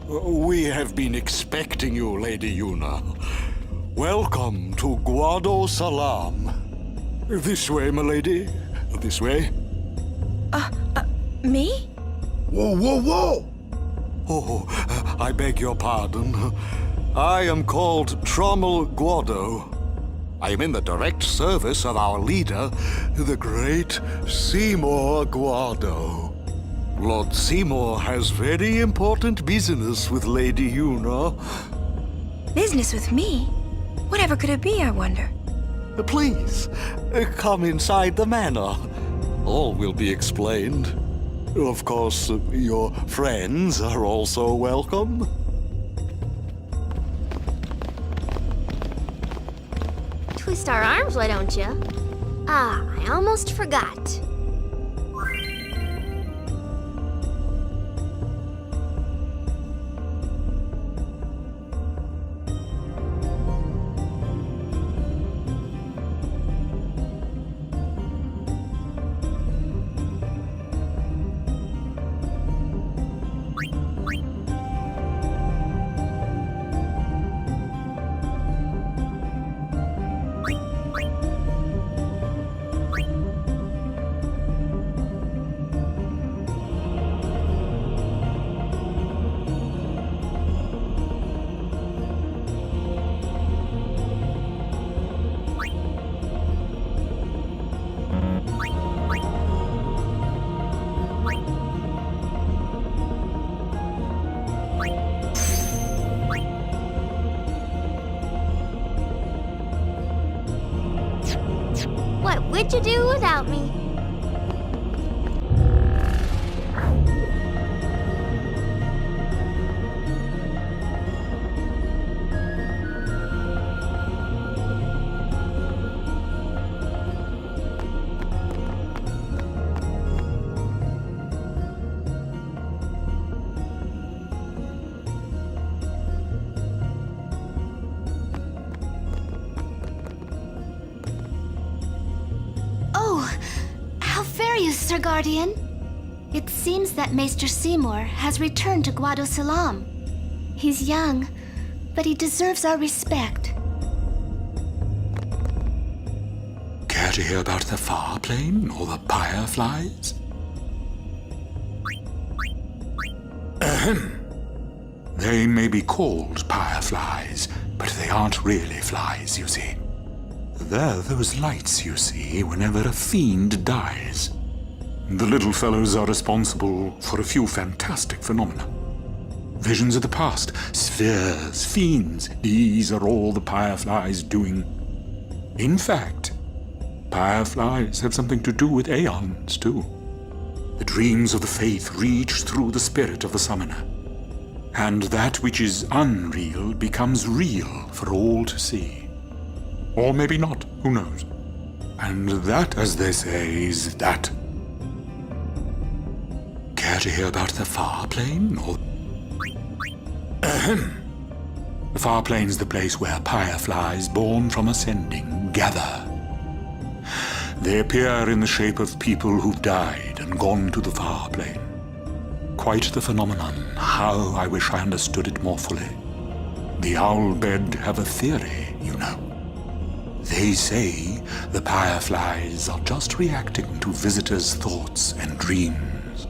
We have been expecting you, Lady Yuna. Welcome to Guado Salam. This way, milady. This way. Me? Whoa, whoa, whoa! Oh, I beg your pardon. I am called Trommel Guado. I am in the direct service of our leader, the great Seymour Guado. Lord Seymour has very important business with Lady Yuna. Business with me? Whatever could it be, I wonder? Please, come inside the manor. All will be explained. Of course, your friends are also welcome. Twist our arms, why don't you? Ah, I almost forgot. What would you do without me? Sir Guardian. It seems that Maester Seymour has returned to Guado Salam. He's young, but he deserves our respect. Care to hear about the far plane or the fireflies? Ahem. They may be called fireflies, but they aren't really flies, you see. They're those lights you see whenever a fiend dies. The little fellows are responsible for a few fantastic phenomena. Visions of the past, spheres, fiends, these are all the fireflies doing. In fact, fireflies have something to do with aeons, too. The dreams of the faith reach through the spirit of the summoner. And that which is unreal becomes real for all to see. Or maybe not, who knows? And that, as they say, is that. Care to hear about the far plane, or... Ahem. The far plane's the place where fireflies born from ascending gather. They appear in the shape of people who've died and gone to the far plane. Quite the phenomenon. How I wish I understood it more fully. The Owlbed have a theory, you know. They say the fireflies are just reacting to visitors' thoughts and dreams.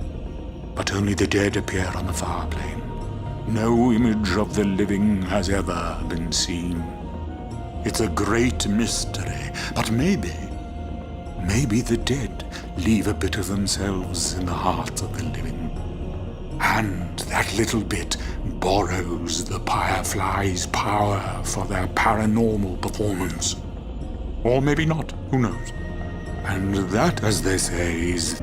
But only the dead appear on the far plane. No image of the living has ever been seen. It's a great mystery, but maybe the dead leave a bit of themselves in the hearts of the living. And that little bit borrows the firefly's power for their paranormal performance. Or maybe not, who knows? And that, as they say, is...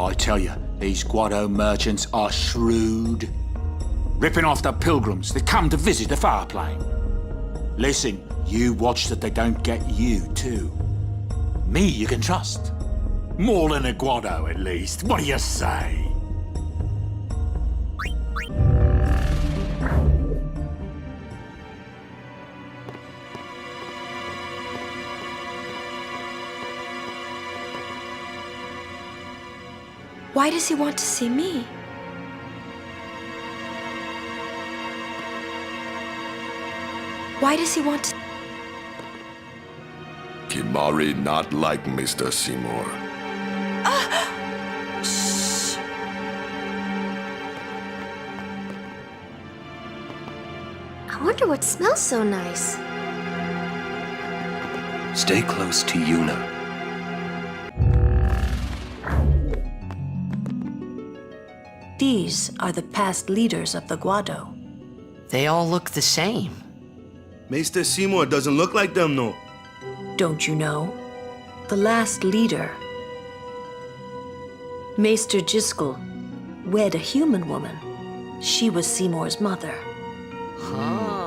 I tell you, these Guado merchants are shrewd. Ripping off the pilgrims that come to visit the far plane. Listen, you watch that they don't get you, too. Me you can trust. More than a Guado, at least. What do you say? Why does he want to see me? Why does he want to... Kimari not like Mr. Seymour. Shh. I wonder what smells so nice. Stay close to Yuna. These are the past leaders of the Guado. They all look the same. Mr. Seymour doesn't look like them, no. Don't you know? The last leader, Maester Jiskel, wed a human woman. She was Seymour's mother. Oh.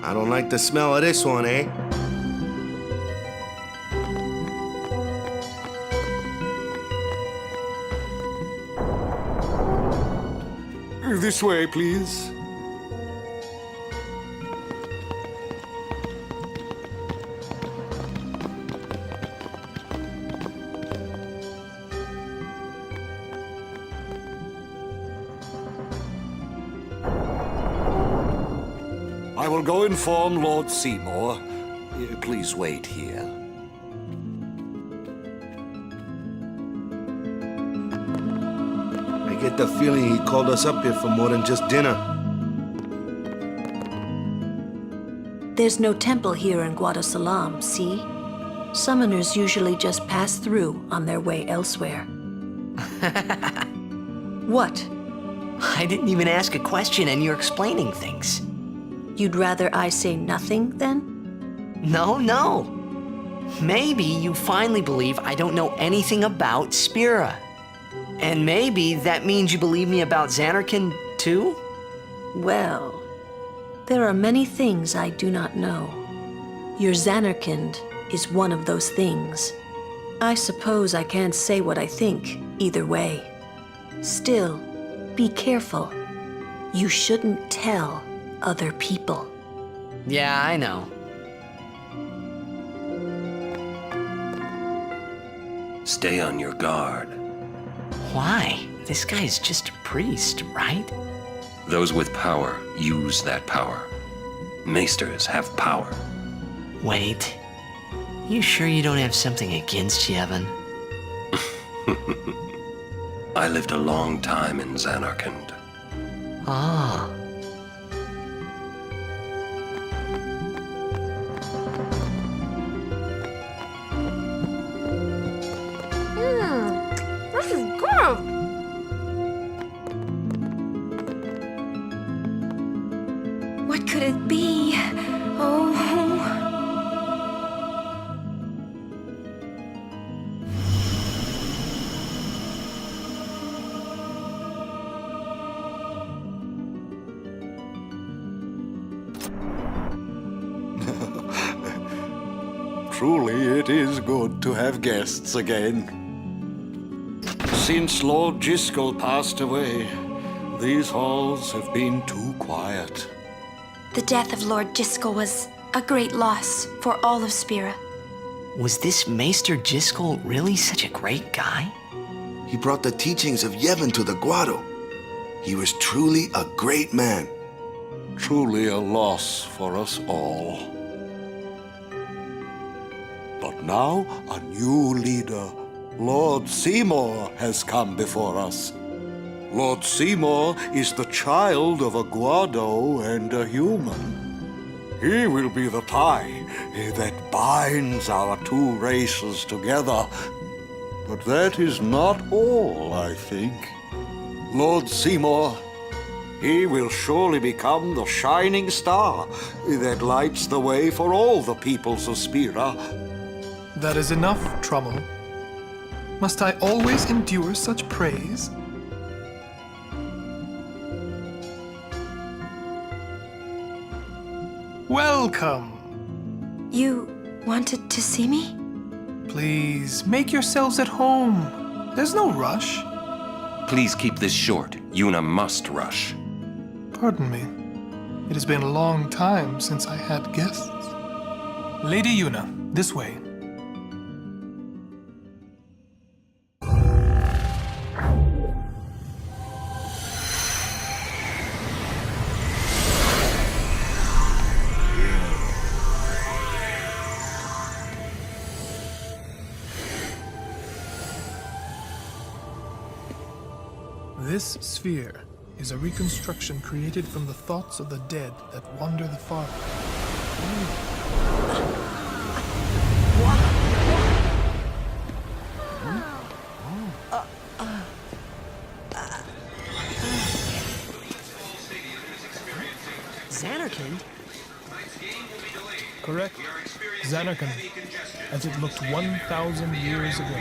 I don't like the smell of this one, eh? This way, please. I will go inform Lord Seymour. Please wait here. I get the feeling he called us up here for more than just dinner. There's no temple here in Guadosalam, see? Summoners usually just pass through on their way elsewhere. What? I didn't even ask a question and you're explaining things. You'd rather I say nothing, then? No, no. Maybe you finally believe I don't know anything about Spira. And maybe that means you believe me about Xanarkand, too? Well, there are many things I do not know. Your Xanarkand is one of those things. I suppose I can't say what I think either way. Still, be careful. You shouldn't tell other people. Yeah, I know. Stay on your guard. Why? This guy's just a priest, right? Those with power use that power. Maesters have power. Wait. You sure you don't have something against Yevon? I lived a long time in Xanarkand. Ah. This is good. What could it be? Oh. Truly, it is good to have guests again. Since Lord Jiskel passed away, these halls have been too quiet. The death of Lord Jiskel was a great loss for all of Spira. Was this Maester Jiskel really such a great guy? He brought the teachings of Yevon to the Guado. He was truly a great man. Truly a loss for us all. But now a new leader, Lord Seymour, has come before us. Lord Seymour is the child of a Guado and a human. He will be the tie that binds our two races together. But that is not all, I think. Lord Seymour he will surely become the shining star that lights the way for all the peoples of Spira. That is enough, Trommel. Must I always endure such praise? Welcome! You wanted to see me? Please, make yourselves at home. There's no rush. Please keep this short. Yuna must rush. Pardon me. It has been a long time since I had guests. Lady Yuna, this way. This sphere is a reconstruction created from the thoughts of the dead that wander the far. Xanarkand? Correct. Xanarkand, as it looked 1,000 years ago.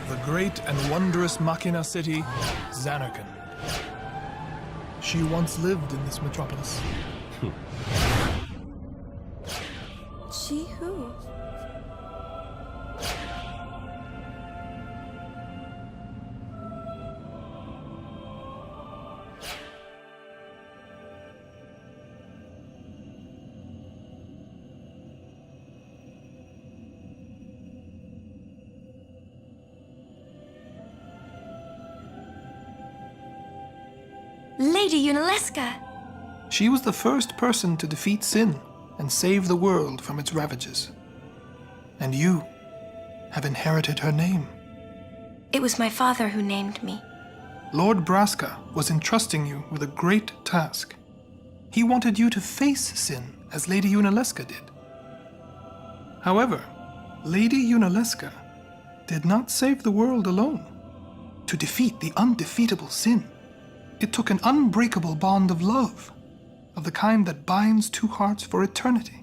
The great and wondrous Machina city, Xanarkand. She once lived in this metropolis. She who? Lady Yunalesca! She was the first person to defeat sin and save the world from its ravages. And you have inherited her name. It was my father who named me. Lord Braska was entrusting you with a great task. He wanted you to face sin as Lady Yunalesca did. However, Lady Yunalesca did not save the world alone. To defeat the undefeatable sin, it took an unbreakable bond of love, of the kind that binds two hearts for eternity.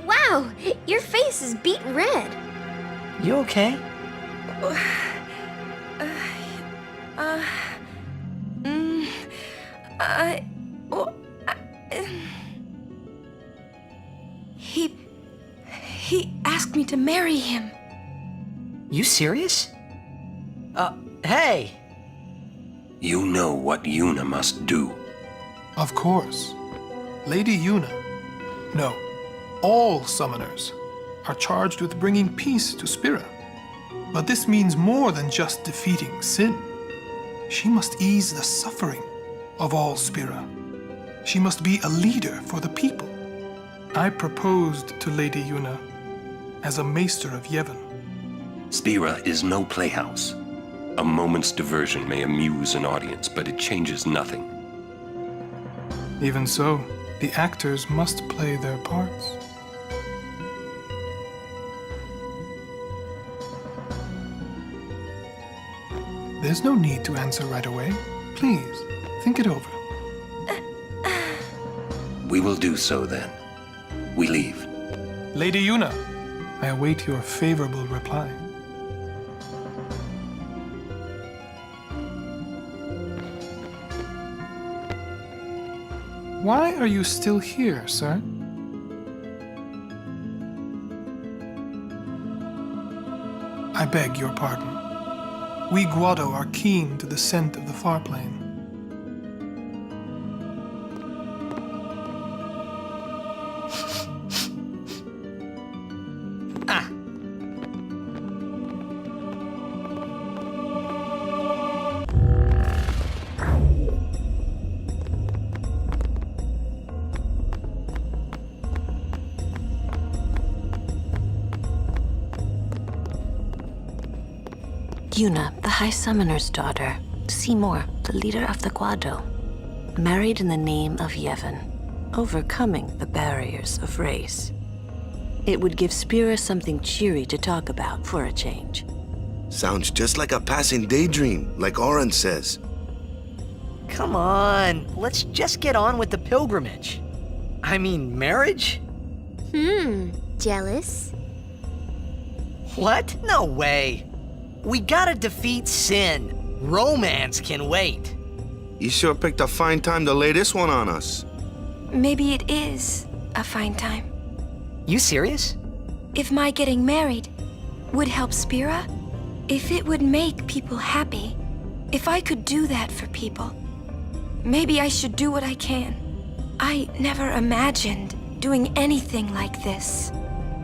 Wow, your face is beet red. You okay? He asked me to marry him. You serious? Hey! You know what Yuna must do. Of course. Lady Yuna. No, all summoners are charged with bringing peace to Spira. But this means more than just defeating sin. She must ease the suffering of all Spira. She must be a leader for the people. I proposed to Lady Yuna as a maester of Yevon. Spira is no playhouse. A moment's diversion may amuse an audience, but it changes nothing. Even so, the actors must play their parts. There's no need to answer right away. Please, think it over. We will do so then. We leave. Lady Yuna, I await your favorable reply. Why are you still here, sir? I beg your pardon. We Guado are keen to the scent of the far plain. Yuna, the High Summoner's daughter. Seymour, the leader of the Guado. Married in the name of Yevon, overcoming the barriers of race. It would give Spira something cheery to talk about for a change. Sounds just like a passing daydream, like Oren says. Come on, let's just get on with the pilgrimage. I mean, marriage? Jealous? What? No way. We gotta defeat sin. Romance can wait. You sure picked a fine time to lay this one on us. Maybe it is a fine time. You serious? If my getting married would help Spira, if it would make people happy, if I could do that for people, maybe I should do what I can. I never imagined doing anything like this,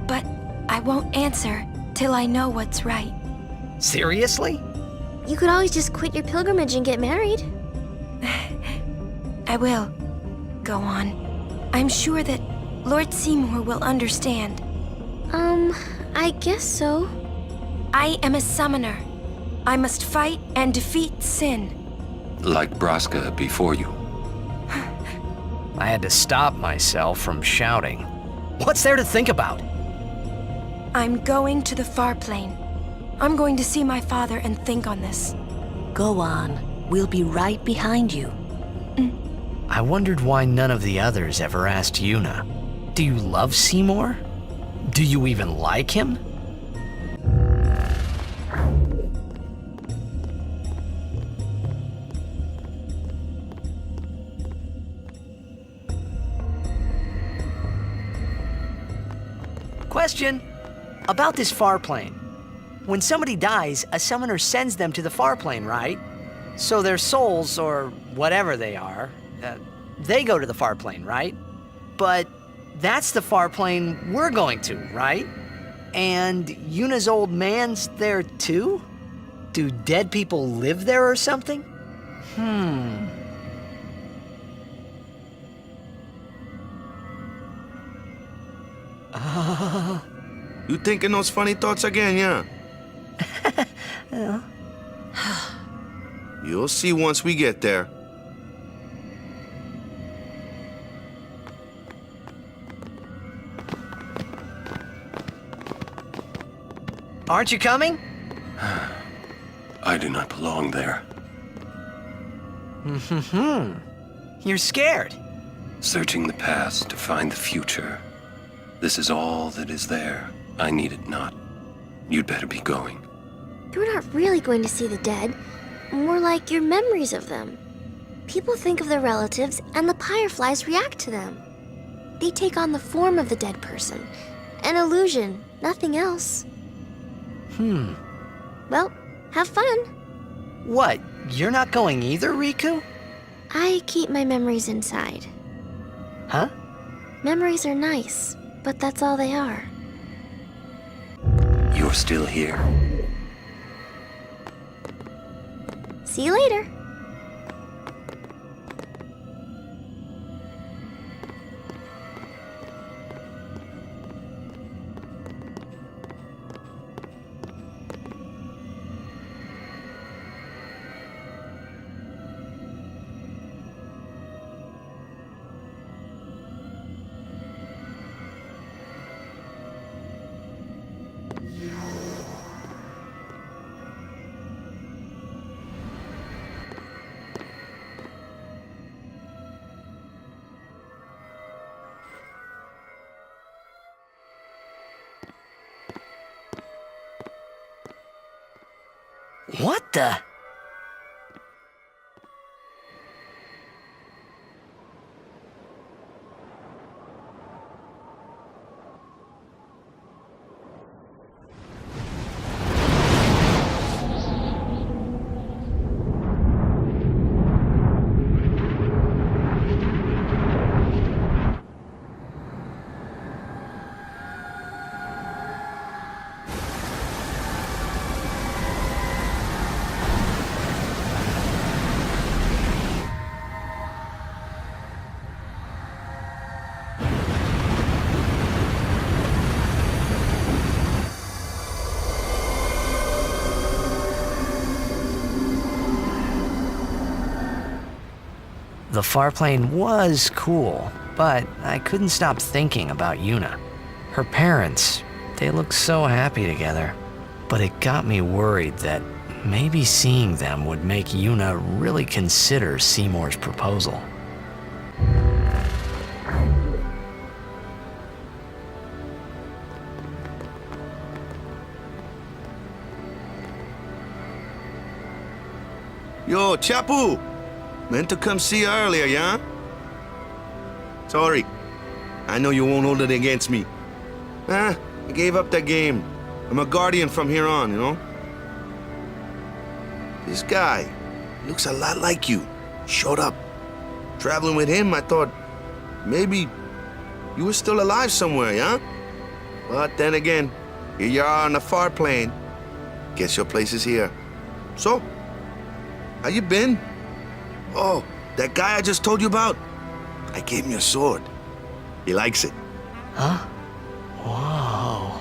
but I won't answer till I know what's right. Seriously? You could always just quit your pilgrimage and get married. I will. Go on. I'm sure that Lord Seymour will understand. I guess so. I am a summoner. I must fight and defeat sin. Like Braska before you. I had to stop myself from shouting. What's there to think about? I'm going to the far plain. I'm going to see my father and think on this. Go on. We'll be right behind you. I wondered why none of the others ever asked Yuna. Do you love Seymour? Do you even like him? Question about this far plane. When somebody dies, a summoner sends them to the far plane, right? So their souls, or whatever they are, they go to the far plane, right? But that's the far plane we're going to, right? And Yuna's old man's there too? Do dead people live there or something? You thinking those funny thoughts again, yeah? You'll see once we get there. Aren't you coming? I do not belong there. You're scared. Searching the past to find the future. This is all that is there. I need it not. You'd better be going. You're not really going to see the dead. More like your memories of them. People think of their relatives, and the fireflies react to them. They take on the form of the dead person. An illusion, nothing else. Well, have fun. What? You're not going either, Riku? I keep my memories inside. Huh? Memories are nice, but that's all they are. You're still here. See you later. What the? The Farplane was cool, but I couldn't stop thinking about Yuna. Her parents, they looked so happy together. But it got me worried that maybe seeing them would make Yuna really consider Seymour's proposal. Yo, Chapu! Meant to come see you earlier, yeah? Sorry. I know you won't hold it against me. I gave up that game. I'm a guardian from here on, you know? This guy looks a lot like you. Showed up. Traveling with him, I thought maybe you were still alive somewhere, yeah? But then again, here you are on the far plane. Guess your place is here. So, how you been? Oh, that guy I just told you about? I gave him your sword. He likes it. Huh? Whoa.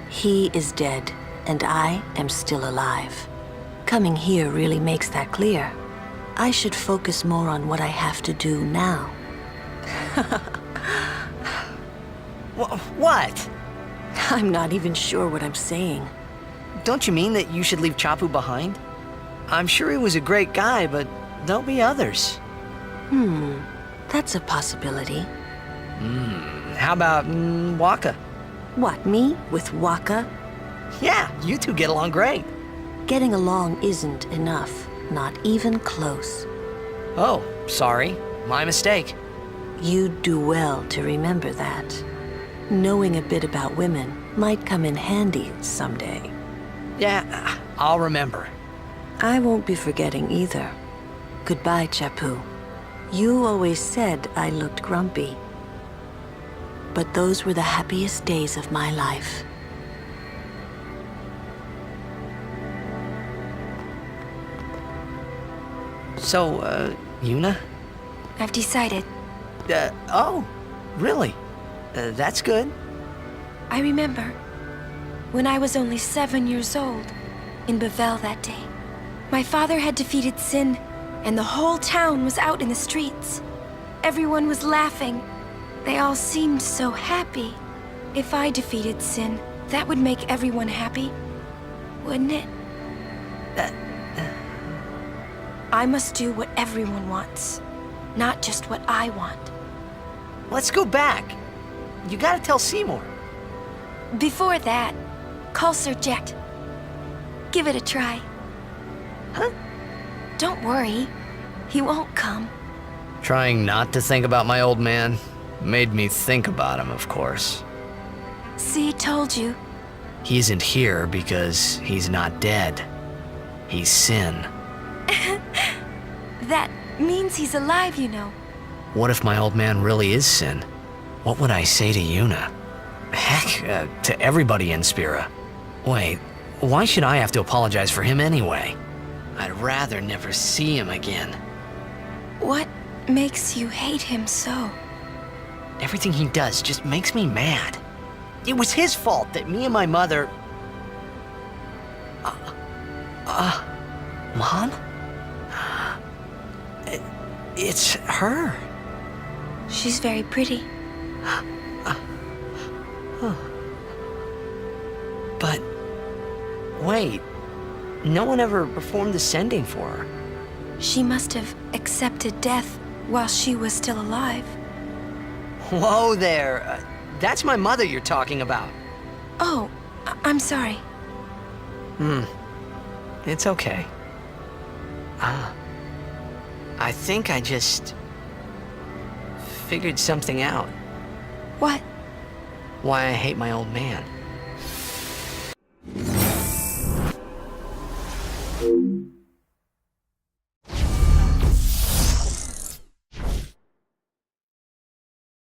He is dead, and I am still alive. Coming here really makes that clear. I should focus more on what I have to do now. What? I'm not even sure what I'm saying. Don't you mean that you should leave Chapu behind? I'm sure he was a great guy, but there'll be others. That's a possibility. How about Waka? What, me? With Waka? Yeah, you two get along great. Getting along isn't enough. Not even close. Oh, sorry. My mistake. You'd do well to remember that. Knowing a bit about women might come in handy someday. Yeah, I'll remember. I won't be forgetting either. Goodbye, Chapu. You always said I looked grumpy. But those were the happiest days of my life. So, Yuna? I've decided. Oh, really? That's good. I remember when I was only 7 years old in Bavel that day. My father had defeated Sin, and the whole town was out in the streets. Everyone was laughing. They all seemed so happy. If I defeated Sin, that would make everyone happy, wouldn't it? I must do what everyone wants, not just what I want. Let's go back. You gotta tell Seymour. Before that, call Sir Jet. Give it a try. Huh? Don't worry, he won't come. Trying not to think about my old man made me think about him, of course. See, told you. He isn't here because he's not dead. He's Sin. That means he's alive, you know. What if my old man really is Sin? What would I say to Yuna? Heck, to everybody in Spira. Wait, why should I have to apologize for him anyway? I'd rather never see him again. What makes you hate him so? Everything he does just makes me mad. It was his fault that me and my mother... Mom? It's her. She's very pretty. But... wait. No one ever performed the sending for her. She must have accepted death while she was still alive. Whoa there. That's my mother you're talking about. Oh, I'm sorry. It's okay. I think I just figured something out. What? Why I hate my old man.